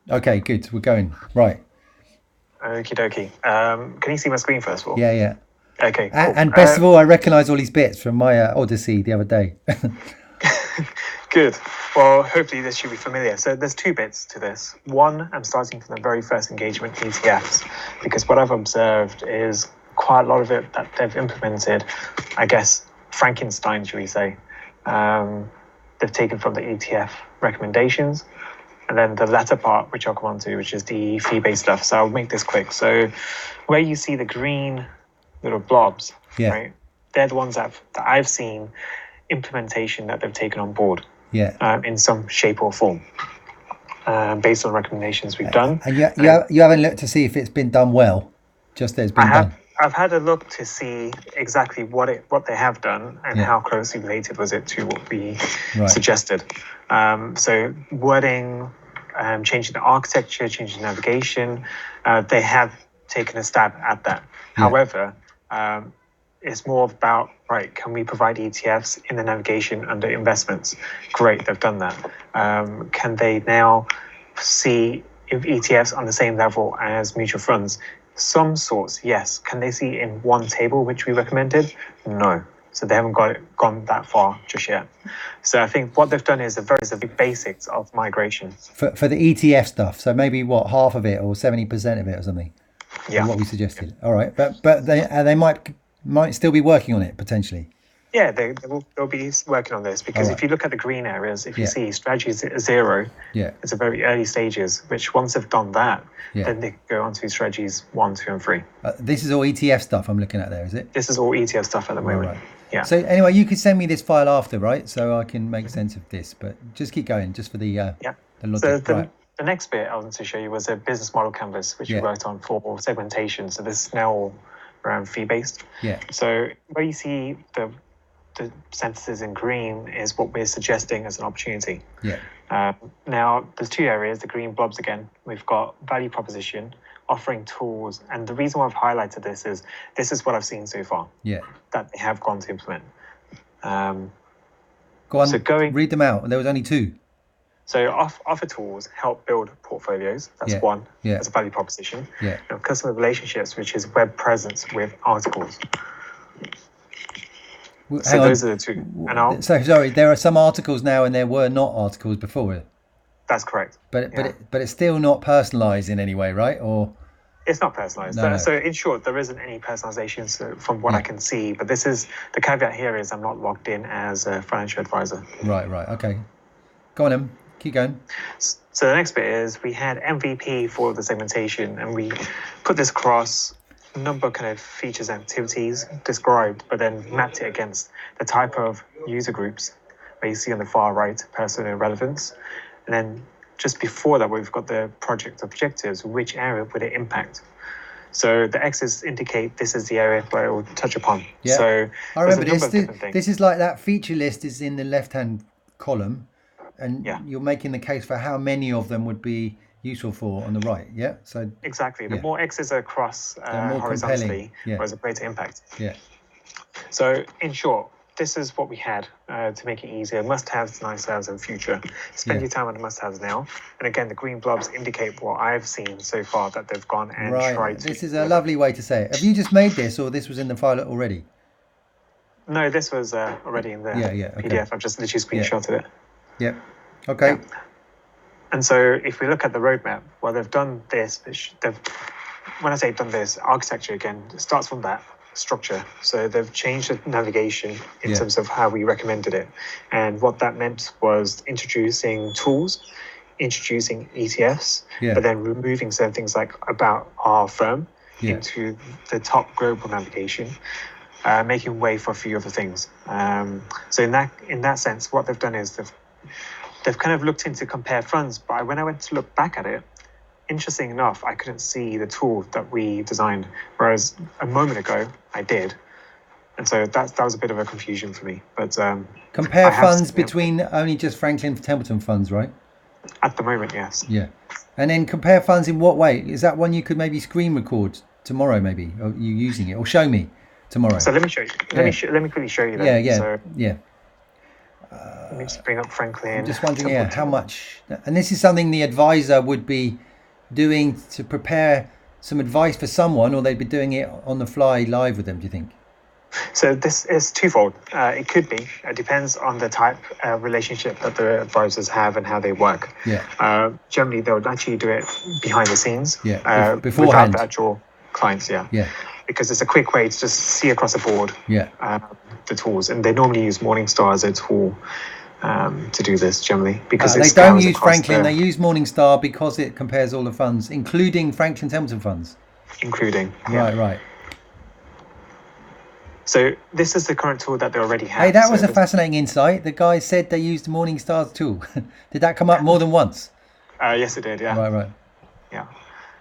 Okay, good. We're going. Right. Okie dokie. Can you see my screen first of all? Yeah, yeah. Okay, cool. And best of all, I recognise all these bits from my Odyssey the other day. Good. Well, hopefully this should be familiar. So there's two bits to this. One, I'm starting from the very first engagement, ETFs, because what I've observed is quite a lot of it that they've implemented, I guess, Frankenstein, should we say. They've taken from the ETF recommendations. And then the latter part, which I'll come on to, which is the fee-based stuff. So I'll make this quick. So where you see the green little blobs, Yeah. right? They're the ones that I've seen implementation that they've taken on board Yeah. in some shape or form, based on recommendations we've done. And you haven't looked to see if it's been done well, just that it's been done. I've had a look to see exactly what they have done and how closely related was it to what we suggested. So wording, changing the architecture, changing navigation, they have taken a stab at that. Yeah. However, it's more about, right, can we provide ETFs in the navigation under investments? Great, they've done that. Can they now see if ETFs on the same level as mutual funds? Some sorts, yes. Can they see in one table, which we recommended? No. So they haven't gone that far just yet. So I think what they've done is the very basics of migration. For the ETF stuff, so maybe half of it or 70% of it or something. Yeah. What we suggested. All right, but they might still be working on it potentially. Yeah, they'll be working on this because if you look at the green areas, if you see strategy 0, it's a very early stages, which once they've done that, then they go on to strategies 1, 2, and 3. This is all ETF stuff I'm looking at there, is it? This is all ETF stuff at the moment. Right. Yeah. So anyway, you could send me this file after, right? So I can make sense of this, but just keep going, just for the logic. So the next bit I wanted to show you was a business model canvas, which we worked on for segmentation. So this is now all around fee-based. Yeah. So where you see the sentences in green is what we're suggesting as an opportunity. Yeah. Now, there's two areas, the green blobs again. We've got value proposition, offering tools. And the reason why I've highlighted this is what I've seen so far. Yeah. That they have gone to implement. Go on, so read them out. There was only two. So offer tools, help build portfolios. That's one. Yeah. That's a value proposition. Yeah. Now, customer relationships, which is web presence with articles. So those are the two. And so sorry, there are some articles now, and there were not articles before. That's correct. But it's still not personalised in any way, right? Or it's not personalised. No. So in short, there isn't any personalisation from what I can see. But this is the caveat here is I'm not logged in as a financial advisor. Right. Okay. Go on, Em. Keep going. So the next bit is we had MVP for the segmentation, and we put this across a number of kind of features and activities described, but then mapped it against the type of user groups where you see on the far right, persona relevance. And then just before that, we've got the project objectives, which area would it impact? So the X's indicate this is the area where it will touch upon. Yeah. So I remember this is like that feature list is in the left-hand column, and you're making the case for how many of them would be useful for on the right. Yeah. So exactly. The more X's are across horizontally, there's a greater impact. Yeah. So in short, this is what we had to make it easier. Must-haves, nice-haves, and future. Spend your time on the must-haves now. And again, the green blobs indicate what I've seen so far that they've gone and tried to. This is a lovely way to say it. Have you just made this, or this was in the file already? No, this was already in the PDF. I've just literally screenshotted it. Yeah. Okay. Yeah. And so if we look at the roadmap, well, they've done this. When I say done this, architecture again, it starts from that structure. So they've changed the navigation in terms of how we recommended it. And what that meant was introducing tools, introducing ETFs, but then removing certain things like about our firm into the top global navigation. Making way for a few other things. So in that sense, what they've done is they've kind of looked into compare funds, but when I went to look back at it, interesting enough, I couldn't see the tool that we designed, whereas a moment ago I did. And so that was a bit of a confusion for me. But compare funds between only just Franklin Templeton funds, right? At the moment, yes. Yeah. And then compare funds in what way? Is that one you could maybe screen record tomorrow, maybe? Or you using it? Or show me tomorrow? So let me show you. Let me quickly show you that. Yeah. Let me just bring up Franklin. I'm just wondering, how much, and this is something the advisor would be doing to prepare some advice for someone, or they'd be doing it on the fly live with them, do you think? So this is twofold. It could be. It depends on the type of relationship that the advisors have and how they work. Yeah. Generally, they would actually do it behind the scenes. Yeah. Without Beforehand. the actual clients. Yeah. Yeah. Because it's a quick way to just see across the board. Yeah. The tools, and they normally use Morningstar as a tool to do this generally, because they don't use Franklin. They use Morningstar because it compares all the funds, including Franklin Templeton funds. Including. Right. So this is the current tool that they already have. Hey, that was a fascinating insight. The guy said they used Morningstar's tool. Did that come up more than once? Yes, it did. Yeah. Right. Yeah.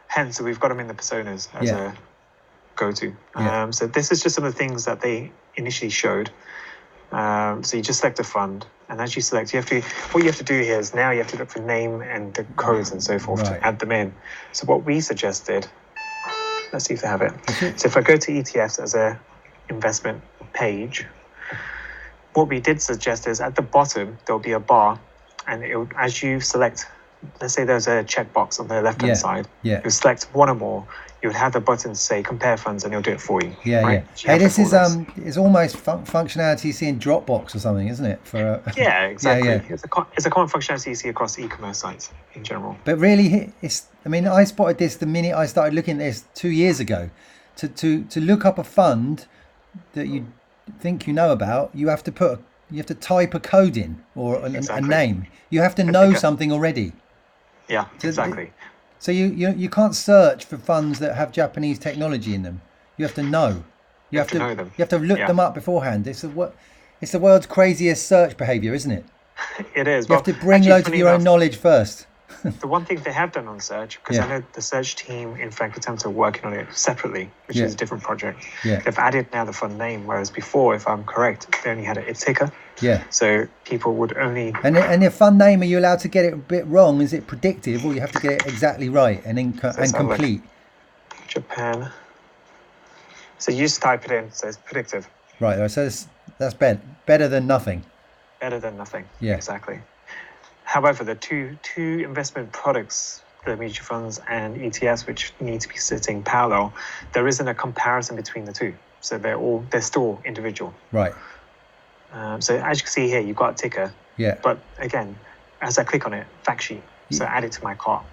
Hence, we've got them in the personas as a go-to. Yeah. So this is just some of the things that they initially showed. So you just select a fund, and as you select, what you have to do here is now you have to look for name and the codes and so forth to add them in. So what we suggested, let's see if they have it. So if I go to ETFs as a investment page, what we did suggest is at the bottom there'll be a bar, and as you select, let's say there's a checkbox on the left hand side, you select one or more, you would have the button say compare funds, and it'll do it for you. Hey, this is it's almost functionality you see in Dropbox or something, isn't it? Yeah, exactly. It's a common functionality you see across e-commerce sites in general. But really, I spotted this the minute I started looking at this 2 years ago. To look up a fund that you think you know about, you have to type a code in, or a name. You have to know something already. Yeah, exactly. So you can't search for funds that have Japanese technology in them. You have to know. You have to know them. You have to look them up beforehand. It's the world's craziest search behavior, isn't it? It is. You have to bring loads of your own knowledge first. The one thing they have done on search, because I know the search team in Franklin Templeton are working on it separately, which is a different project. They've added now the fund name, whereas before, if I'm correct, they only had a ticker. So people would only... And the fund name, are you allowed to get it a bit wrong? Is it predictive, or you have to get it exactly right and complete? Like Japan. So you just type it in, so it's predictive. Right, so that's better than nothing. Better than nothing. Yeah. Exactly. However, the two investment products, the mutual funds and ETFs, which need to be sitting parallel, there isn't a comparison between the two. So they're still individual. Right. So as you can see here, you've got a ticker. Yeah. But again, as I click on it, fact sheet. So add it to my cart.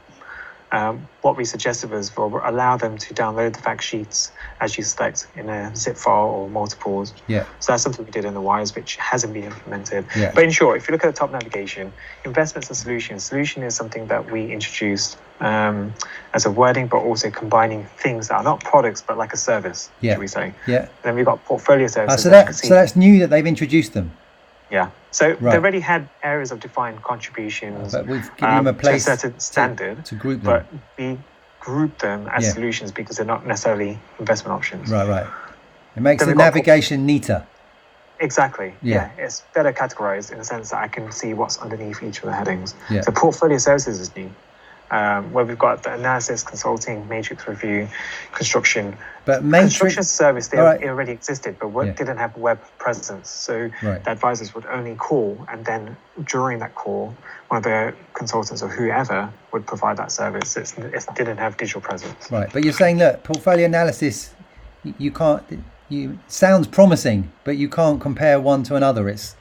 What we suggested was we'll allow them to download the fact sheets as you select in a zip file or multiples. Yeah. So that's something we did in the Wise, which hasn't been implemented. Yeah. But in short, if you look at the top navigation, investments and solutions. Solution is something that we introduced as a wording, but also combining things that are not products, but like a service, should we say. Yeah. And then we've got portfolio services. So that's new that they've introduced them. Yeah. So they already had areas of defined contributions, but we've given them a place to a certain standard to group them. But we group them as solutions because they're not necessarily investment options. Right. It makes the navigation neater. Exactly. Yeah. It's better categorized in the sense that I can see what's underneath each of the headings. Yeah. So portfolio services is new. Where we've got the analysis, consulting, matrix review, construction. But construction service, it already existed, but didn't have web presence. So the advisors would only call, and then during that call, one of the consultants or whoever would provide that service. It didn't have digital presence. Right, but you're saying that portfolio analysis, sounds promising, but you can't compare one to another. It's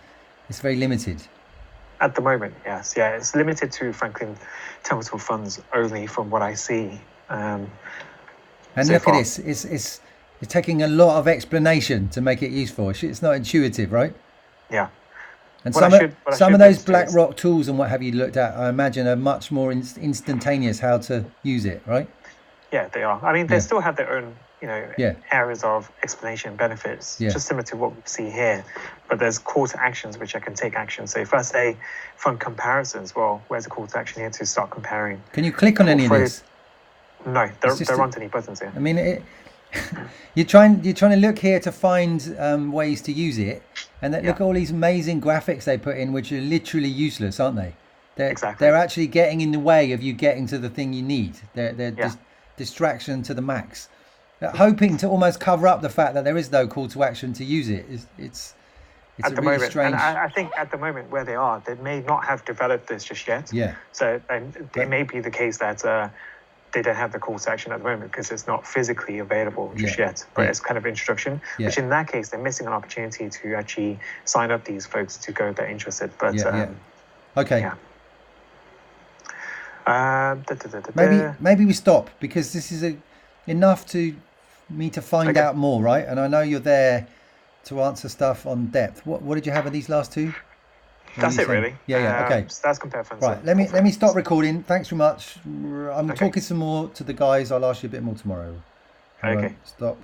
very limited. At the moment, yes. Yeah, it's limited to Franklin Templeton funds only from what I see. And look at this. It's taking a lot of explanation to make it useful. It's not intuitive, right? Yeah. And some of those BlackRock tools and what have you looked at, I imagine, are much more instantaneous how to use it, right? Yeah, they are. I mean, they still have their own, areas of explanation benefits, just similar to what we see here. But there's call to actions which I can take action. So if I say fund comparisons, well, where's the call to action here to start comparing? Can you click on any of this? No, there aren't any buttons here. I mean, you're trying to look here to find ways to use it, and look at all these amazing graphics they put in, which are literally useless, aren't they? They're actually getting in the way of you getting to the thing you need. They're distraction to the max. Hoping to almost cover up the fact that there is no call to action to use it. It's at the really moment. strange. And I think at the moment where they are, they may not have developed this just yet. Yeah. So it may be the case that they don't have the call to action at the moment because it's not physically available just yet. But it's kind of introduction, which in that case, they're missing an opportunity to actually sign up these folks to go if they're interested. But okay. Yeah. Maybe we stop because this is enough to me to find out more, right? And I know you're there to answer stuff on depth. What did you have in these last two? That's it, really. Yeah. Okay. So that's compare funds. Right. Let me stop recording. Thanks very much. I'm talking some more to the guys. I'll ask you a bit more tomorrow. Okay. Stop.